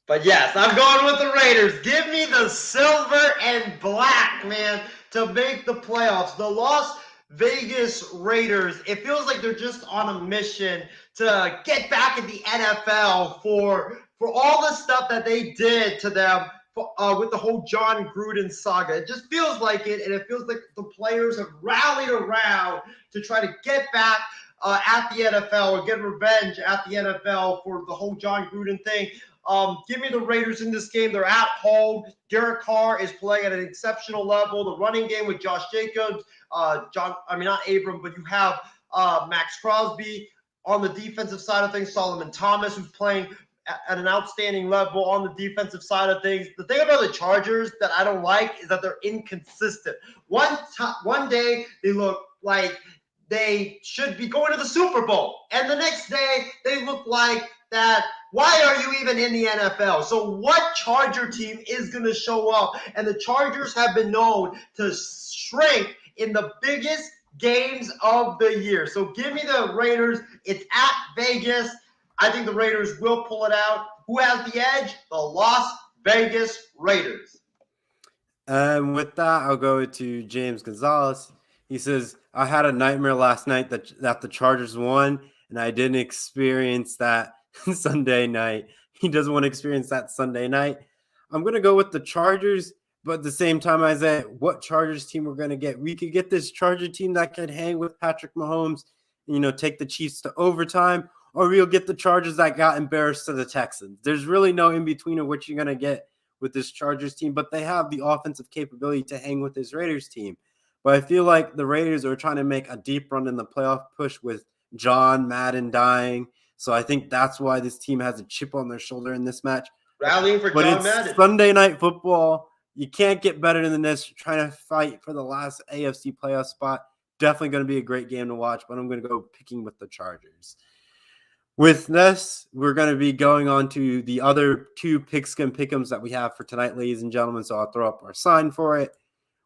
But yes, I'm going with the Raiders. Give me the silver and black, man, to make the playoffs. The Las Vegas Raiders, it feels like they're just on a mission to get back in the NFL for all the stuff that they did to them with the whole John Gruden saga. It just feels like it, and it feels like the players have rallied around to try to get back at the NFL or get revenge at the NFL for the whole John Gruden thing. Give me the Raiders in this game. They're at home. Derek Carr is playing at an exceptional level. The running game with Josh Jacobs, not Abram, but you have Max Crosby on the defensive side of things. Solomon Thomas, who's playing at an outstanding level on the defensive side of things. The thing about the Chargers that I don't like is that they're inconsistent. One day they look like they should be going to the Super Bowl, and the next day they look like that. Why are you even in the NFL? So what Charger team is going to show up? And the Chargers have been known to shrink in the biggest games of the year. So give me the Raiders. It's at Vegas. I think the Raiders will pull it out. Who has the edge? The Las Vegas Raiders. And with that, I'll go to James Gonzalez. He says, I had a nightmare last night that the Chargers won, and I didn't experience that Sunday night. He doesn't want to experience that Sunday night. I'm going to go with the Chargers, but at the same time, Isaiah, what Chargers team we're going to get? We could get this Charger team that can hang with Patrick Mahomes, take the Chiefs to overtime, or we'll get the Chargers that got embarrassed to the Texans. There's really no in-between of what you're going to get with this Chargers team, but they have the offensive capability to hang with this Raiders team. But I feel like the Raiders are trying to make a deep run in the playoff push with John Madden dying. So I think that's why this team has a chip on their shoulder in this match. Rallying for John Madden. Sunday night football. You can't get better than this. Trying to fight for the last AFC playoff spot. Definitely going to be a great game to watch, but I'm going to go picking with the Chargers. With this, we're going to be going on to the other 2 pigskin pick'ems that we have for tonight, ladies and gentlemen. So I'll throw up our sign for it.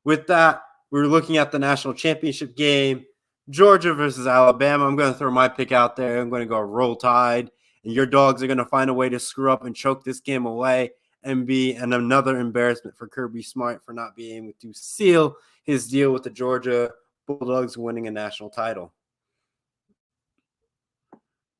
With that, we're looking at the national championship game, Georgia versus Alabama. I'm going to throw my pick out there. I'm going to go Roll Tide. And your dogs are going to find a way to screw up and choke this game away and be another embarrassment for Kirby Smart for not being able to seal his deal with the Georgia Bulldogs winning a national title.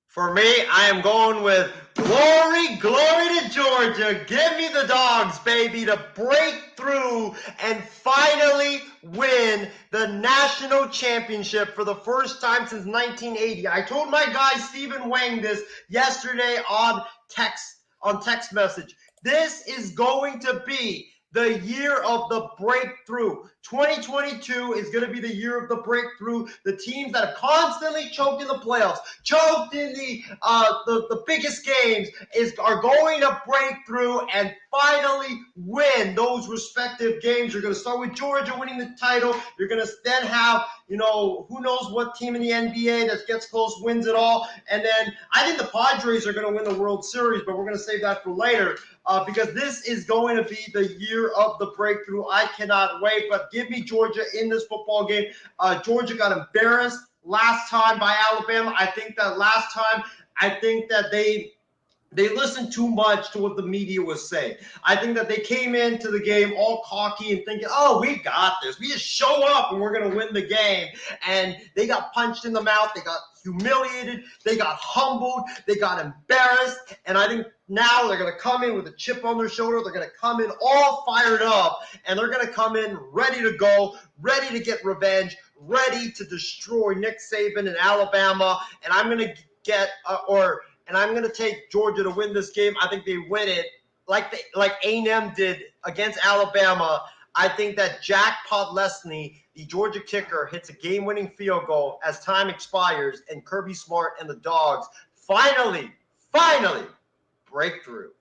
For me, I am going with glory to Georgia. Give me the dogs, baby, to break through and finally win the national championship for the first time since 1980. I told my guy Stephen Wang this yesterday on text message. This is going to be the year of the breakthrough. 2022 is going to be the year of the breakthrough. The teams that have constantly choked in the playoffs, choked in the biggest games, are going to break through and finally win those respective games. You're going to start with Georgia winning the title. You're going to then have, who knows what team in the NBA that gets close wins it all. And then I think the Padres are going to win the World Series, but we're going to save that for later because this is going to be the year of the breakthrough. I cannot wait, but give me Georgia in this football game. Georgia got embarrassed last time by Alabama. I think that they they listened too much to what the media was saying. I think that they came into the game all cocky and thinking, oh, we got this. We just show up and we're going to win the game. And they got punched in the mouth. They got humiliated. They got humbled. They got embarrassed. And I think now they're going to come in with a chip on their shoulder. They're going to come in all fired up. And they're going to come in ready to go, ready to get revenge, ready to destroy Nick Saban and Alabama. And I'm going to and I'm going to take Georgia to win this game. I think they win it like A&M did against Alabama. I think that Jack Podlesny, the Georgia kicker, hits a game-winning field goal as time expires, and Kirby Smart and the Dogs finally break through.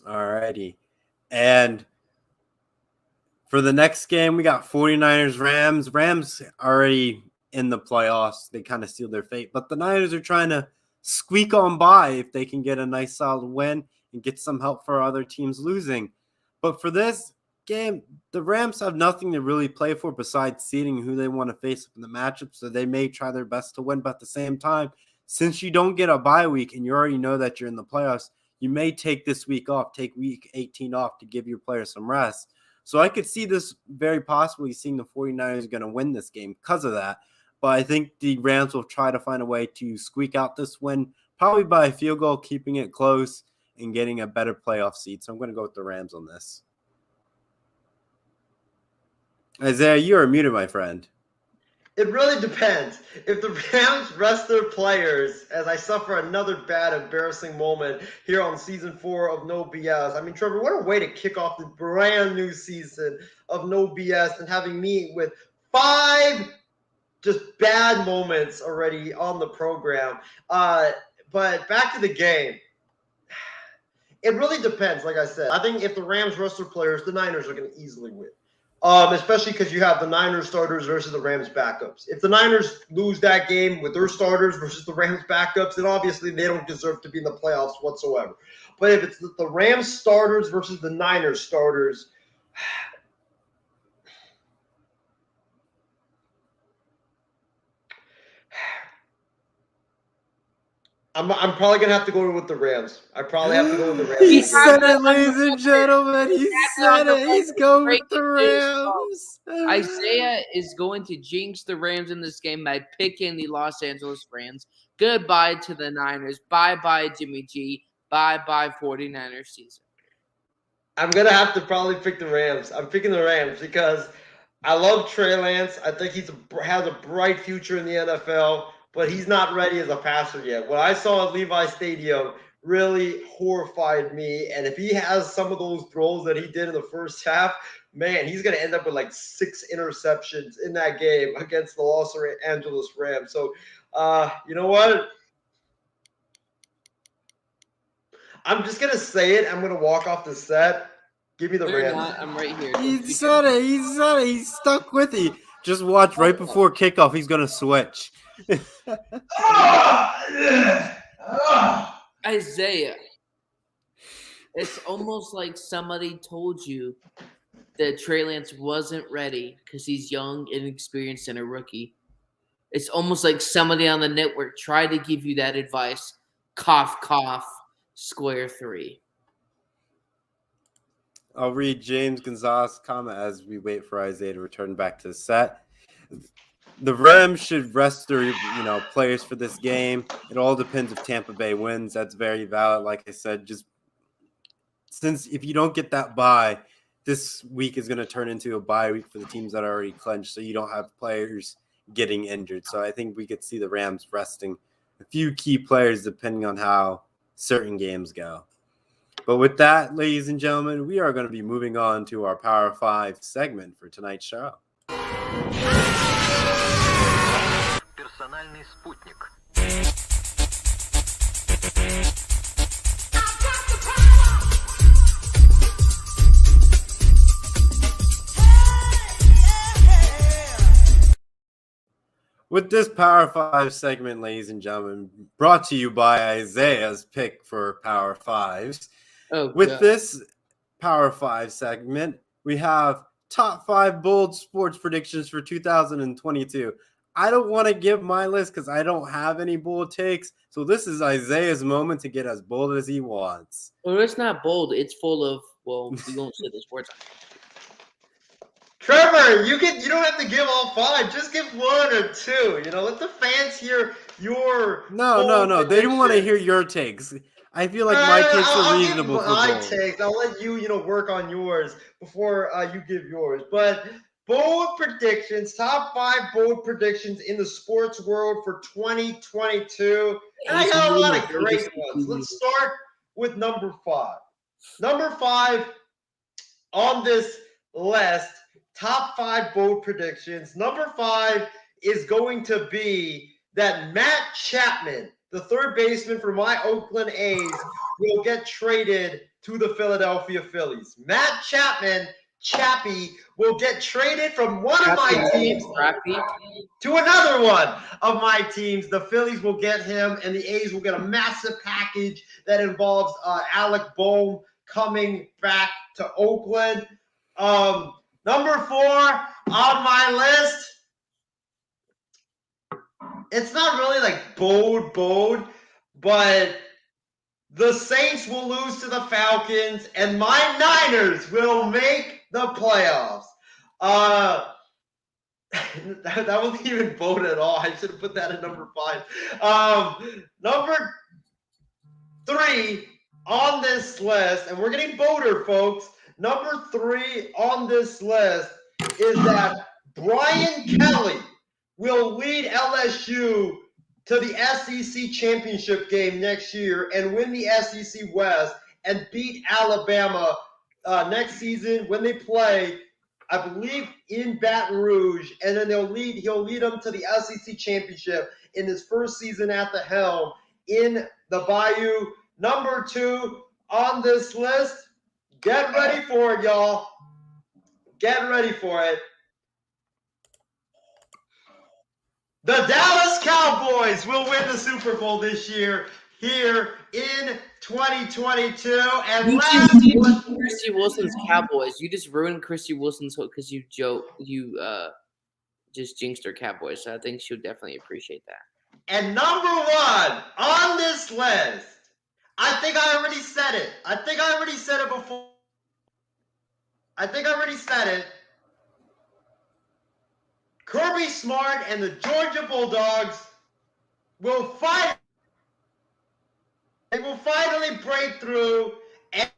All righty. And for the next game, we got 49ers-Rams. Rams already in the playoffs. They kind of sealed their fate. But the Niners are trying to squeak on by if they can get a nice solid win and get some help for other teams losing. But for this game, the Rams have nothing to really play for besides seeding who they want to face up in the matchup. So they may try their best to win. But at the same time, since you don't get a bye week and you already know that you're in the playoffs, you may take this week off, take week 18 off to give your players some rest. So I could see this very possibly seeing the 49ers going to win this game because of that. But I think the Rams will try to find a way to squeak out this win, probably by a field goal, keeping it close and getting a better playoff seed. So I'm going to go with the Rams on this. Isaiah, you are muted, my friend. It really depends. If the Rams rest their players, as I suffer another bad, embarrassing moment here on season 4 of No BS. I mean, Trevor, what a way to kick off the brand new season of No BS and having me with 5 just bad moments already on the program. But back to the game. It really depends, like I said. I think if the Rams rest their players, the Niners are going to easily win. Especially because you have the Niners starters versus the Rams backups. If the Niners lose that game with their starters versus the Rams backups, then obviously they don't deserve to be in the playoffs whatsoever. But if it's the Rams starters versus the Niners starters, I'm probably going to have to go with the Rams. I probably have to go with the Rams. He said it, ladies and gentlemen. He said it. He's going with the Rams. Isaiah is going to jinx the Rams in this game by picking the Los Angeles Rams. Goodbye to the Niners. Bye-bye, Jimmy G. Bye-bye, 49ers season. I'm going to have to probably pick the Rams. I'm picking the Rams because I love Trey Lance. I think he has a bright future in the NFL. But he's not ready as a passer yet. What I saw at Levi Stadium really horrified me. And if he has some of those throws that he did in the first half, man, he's going to end up with like 6 interceptions in that game against the Los Angeles Rams. So, you know what? I'm just going to say it. I'm going to walk off the set. Give me the Rams. Not. I'm right here. He said it. He said it. He's stuck with it. Just watch right before kickoff. He's going to switch. Isaiah, it's almost like somebody told you that Trey Lance wasn't ready because he's young, inexperienced, and a rookie. It's almost like somebody on the network tried to give you that advice. Cough, cough, square 3. I'll read James Gonzalez's comment as we wait for Isaiah to return back to the set. The Rams should rest their, players for this game. It all depends if Tampa Bay wins. That's very valid. Like I said, just since if you don't get that bye, this week is going to turn into a bye week for the teams that are already clinched, so you don't have players getting injured. So I think we could see the Rams resting a few key players depending on how certain games go. But with that, ladies and gentlemen, we are going to be moving on to our Power 5 segment for tonight's show. Персональный спутник. With this Power 5 segment, ladies and gentlemen, brought to you by Isaiah's pick for Power 5s. With this Power 5 segment, we have top 5 bold sports predictions for 2022. I don't want to give my list because I don't have any bold takes. So this is Isaiah's moment to get as bold as he wants. Well, it's not bold. It's full of, well, we won't say those words. Trevor, you don't have to give all 5. Just give 1 or 2. Let the fans hear your No. They don't want to hear your takes. I feel like my takes are reasonable for my bold. takes. I'll let you, work on yours before you give yours. But bold predictions, top 5 bold predictions in the sports world for 2022. And I got a lot of great ones. Let's start with number 5. Number 5 on this list, top 5 bold predictions. Number 5 is going to be that Matt Chapman, the third baseman for my Oakland A's, will get traded to the Philadelphia Phillies. Matt Chapman, Chappie, will get traded from one of my teams to another one of my teams. The Phillies will get him, and the A's will get a massive package that involves Alec Bohm coming back to Oakland. Number 4 on my list, it's not really like bold, but the Saints will lose to the Falcons, and my Niners will make the playoffs. That wasn't even bold at all. I should have put that at number 5. Number 3 on this list, and we're getting bolder, folks. Number 3 on this list is that Brian Kelly will lead LSU to the SEC championship game next year and win the SEC West and beat Alabama next season when they play, I believe, in Baton Rouge. And then he'll lead them to the SEC championship in his first season at the helm in the Bayou. Number 2 on this list, get ready for it, y'all. Get ready for it. The Dallas Cowboys will win the Super Bowl this year here in 2022. And Christy Wilson's Cowboys. You just ruined Christy Wilson's hook because you just jinxed her Cowboys. So I think she'll definitely appreciate that. And number 1 on this list, I think I already said it. I think I already said it before. Kirby Smart and the Georgia Bulldogs will fight. They will finally break through and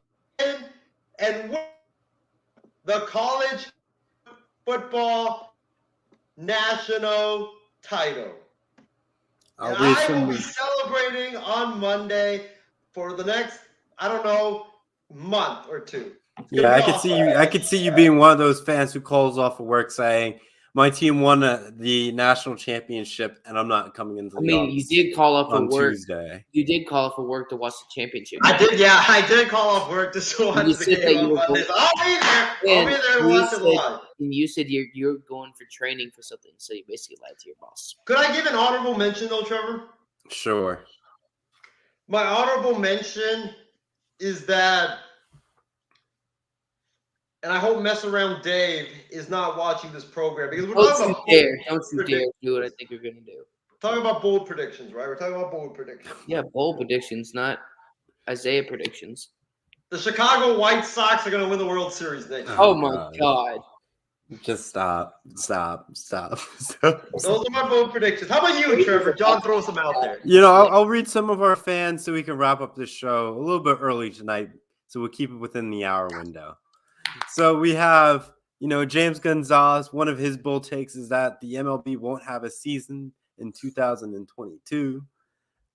win the college football national title. I will be celebrating on Monday for the next, month or 2. Yeah, I could see you being one of those fans who calls off of work saying, "My team won the national championship, and I'm not coming into the office." You did call off for work Tuesday. You did call off for work to watch the championship. I did, yeah. I did call off work to watch the game on Monday. I'll be there. I'll be there to watch it live. And you said you're going for training for something, so you basically lied to your boss. Could I give an honorable mention, though, Trevor? Sure. My honorable mention is that, and I hope Mess Around Dave is not watching this program because we're talking about Don't you dare do what I think you're going to do. Talking about bold predictions, right? We're talking about bold predictions. Yeah, bold predictions, not Isaiah predictions. The Chicago White Sox are going to win the World Series next year. Oh my God. Just stop. Those are my bold predictions. How about you, Trevor? John, throw some out there. I'll read some of our fans so we can wrap up this show a little bit early tonight, so we'll keep it within the hour window. So we have, James Gonzalez. One of his bold takes is that the MLB won't have a season in 2022.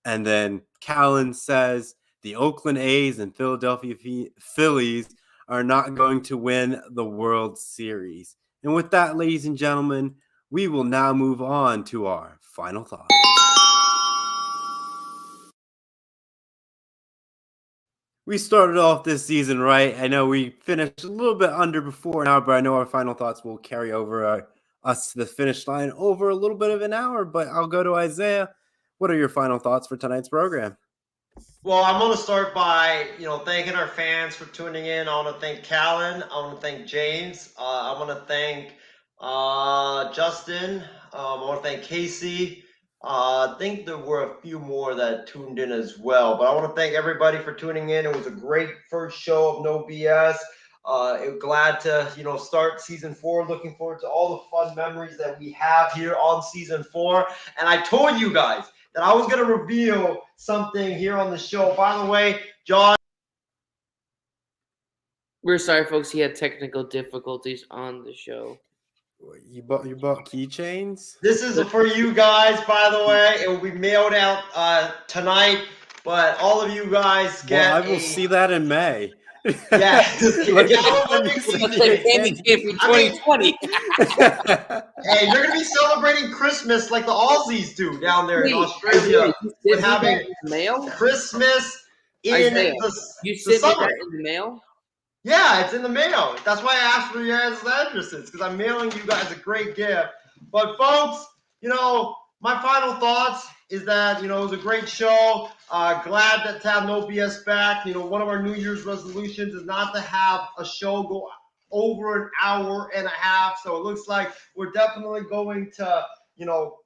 And then Callan says the Oakland A's and Philadelphia Phillies are not going to win the World Series. And with that, ladies and gentlemen, we will now move on to our final thoughts. We started off this season right. I know we finished a little bit under before now, but I know our final thoughts will carry over us to the finish line over a little bit of an hour. But I'll go to Isaiah. What are your final thoughts for tonight's program? Well, I'm going to start by, thanking our fans for tuning in. I want to thank Callan. I want to thank James. I want to thank Justin. I want to thank Casey. I think there were a few more that tuned in as well. But I want to thank everybody for tuning in. It was a great first show of No BS. Glad to start season 4. Looking forward to all the fun memories that we have here on season 4. And I told you guys that I was going to reveal something here on the show. By the way, John. We're sorry, folks. He had technical difficulties on the show. You bought keychains? This is for you guys, by the way. It will be mailed out tonight, but all of you guys get. Well, I will see that in May. Yeah. Candy came from 2020. Hey, you're gonna be celebrating Christmas like the Aussies do down there in Australia. With having mail? Christmas in Isaiah, the sent summer. that in the mail? Yeah, it's in the mail. That's why I asked for your guys' addresses, because I'm mailing you guys a great gift. But folks, my final thoughts is that, it was a great show. Glad to have No BS back. One of our New Year's resolutions is not to have a show go over an hour and a half. So it looks like we're definitely going to,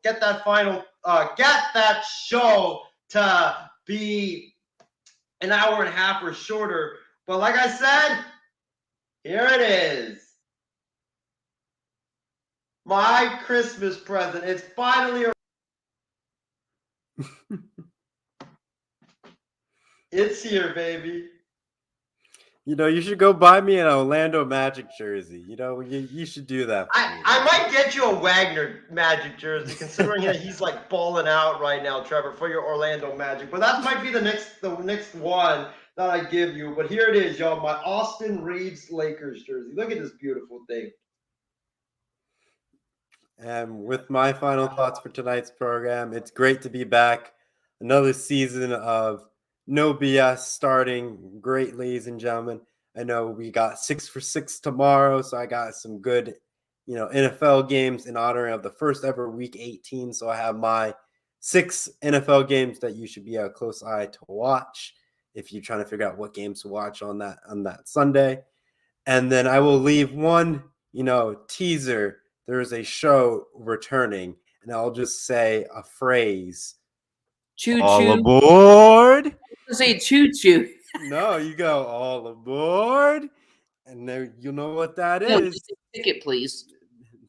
get that show to be an hour and a half or shorter. But like I said, here it is. My Christmas present. It's finally It's here, baby. You should go buy me an Orlando Magic jersey. You should do that. I might get you a Wagner Magic jersey, considering that he's like balling out right now, Trevor, for your Orlando Magic. But that might be the next one that I give you. But here it is, y'all. My Austin Reeves Lakers jersey. Look at this beautiful thing. And with my final thoughts for tonight's program, it's great to be back. Another season of No BS starting. Great, ladies and gentlemen. I know we got 6 for 6 tomorrow, so I got some good, NFL games in honor of the first ever Week 18. So I have my 6 NFL games that you should be a close eye to watch if you're trying to figure out what games to watch on that Sunday. And then I will leave one, teaser. There is a show returning, and I'll just say a phrase. Choo-choo. All aboard. Say choo-choo. No, you go all aboard. And there, you know what that is. Ticket, please.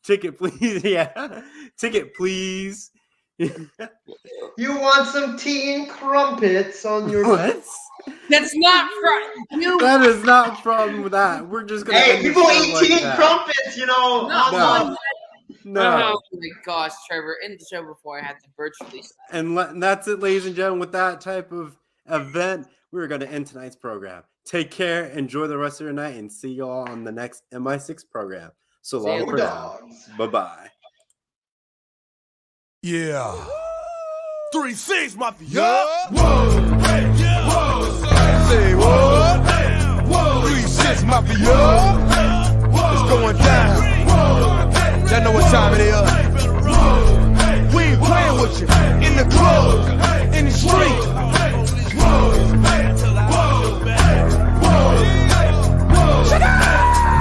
Ticket, please. Yeah. Ticket, please. You want some tea and crumpets on your What? That's not from you. That is not from that. We're just gonna. Hey, people eat tea and crumpets, No. No. Oh my gosh, Trevor! In the show before, I had to virtually. And that's it, ladies and gentlemen. With that type of event, we're going to end tonight's program. Take care, enjoy the rest of your night, and see you all on the next MI6 program. So long for now. Bye-bye. Yeah. 3-6, Mafia. Yeah. Whoa. Hey, yeah. Whoa. Say what? Whoa. 3-6 Mafia.